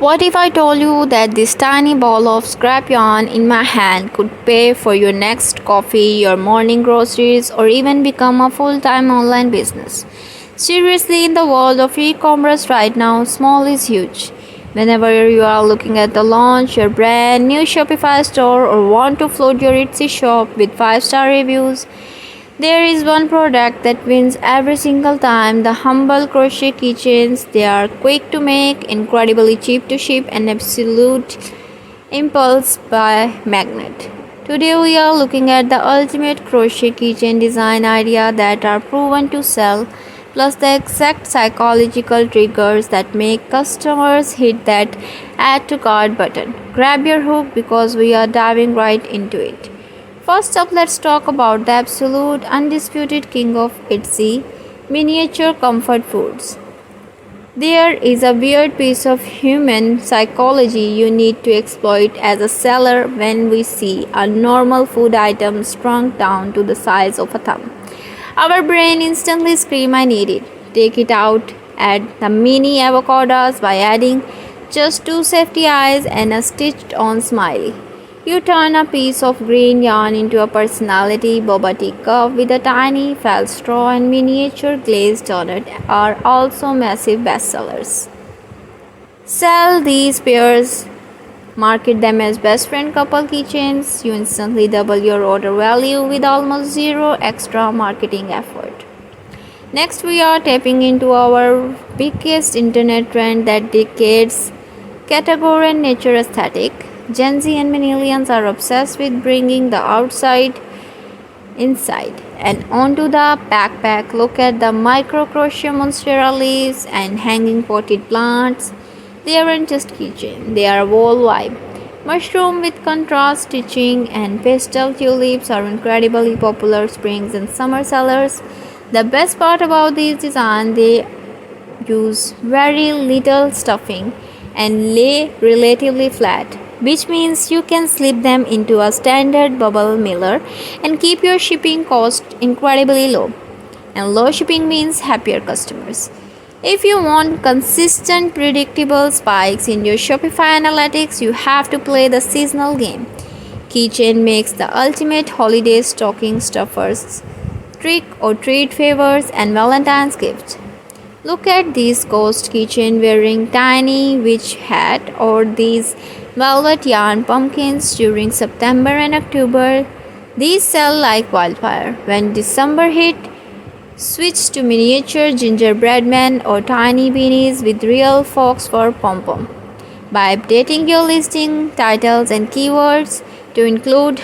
What if I told you that this tiny ball of scrap yarn in my hand could pay for your next coffee, your morning groceries, or even become a full time online business? Seriously, in the world of e commerce right now, small is huge. Whenever you are looking at the launch your brand new Shopify store or want to float your Etsy shop with 5-star reviews, there is one product that wins every single time: the humble crochet keychains. They are quick to make, incredibly cheap to ship, and absolute impulse by magnet. Today we are looking at the ultimate crochet keychain design idea that are proven to sell, plus the exact psychological triggers that make customers hit that add to cart button. Grab your hook because we are diving right into it. First up, let's talk about the absolute undisputed king of Etsy, miniature comfort foods. There is a weird piece of human psychology you need to exploit as a seller when we see a normal food item shrunk down to the size of a thumb. Our brain instantly screams, I need it. Take it out at the mini avocados by adding just two safety eyes and a stitched on smiley. You turn a piece of green yarn into a personality boba tea cup with a tiny felt straw and miniature glazed donut are also massive bestsellers. Sell these pairs, market them as best friend couple keychains. You instantly double your order value with almost zero extra marketing effort. Next, we are tapping into our biggest internet trend that decades category and nature aesthetic. Gen Z and millennials are obsessed with bringing the outside inside and onto the backpack. Look at the micro crochet monstera leaves and hanging potted plants. They aren't just keychain, they are a whole vibe. Mushroom with contrast stitching and pastel tulips are incredibly popular springs and summer sellers. The best part about these designs, they use very little stuffing and lay relatively flat, which means you can slip them into a standard bubble mailer and keep your shipping cost incredibly low. And low shipping means happier customers. If you want consistent, predictable spikes in your Shopify analytics, you have to play the seasonal game. Keychain makes the ultimate holiday stocking stuffers, trick or treat favors, and Valentine's gifts. Look at these ghost keychain wearing tiny witch hat or these velvet yarn pumpkins during September and October. These sell like wildfire. When December hit, switch to miniature gingerbread men or tiny beanies with real fox fur pom-pom. By updating your listing titles and keywords to include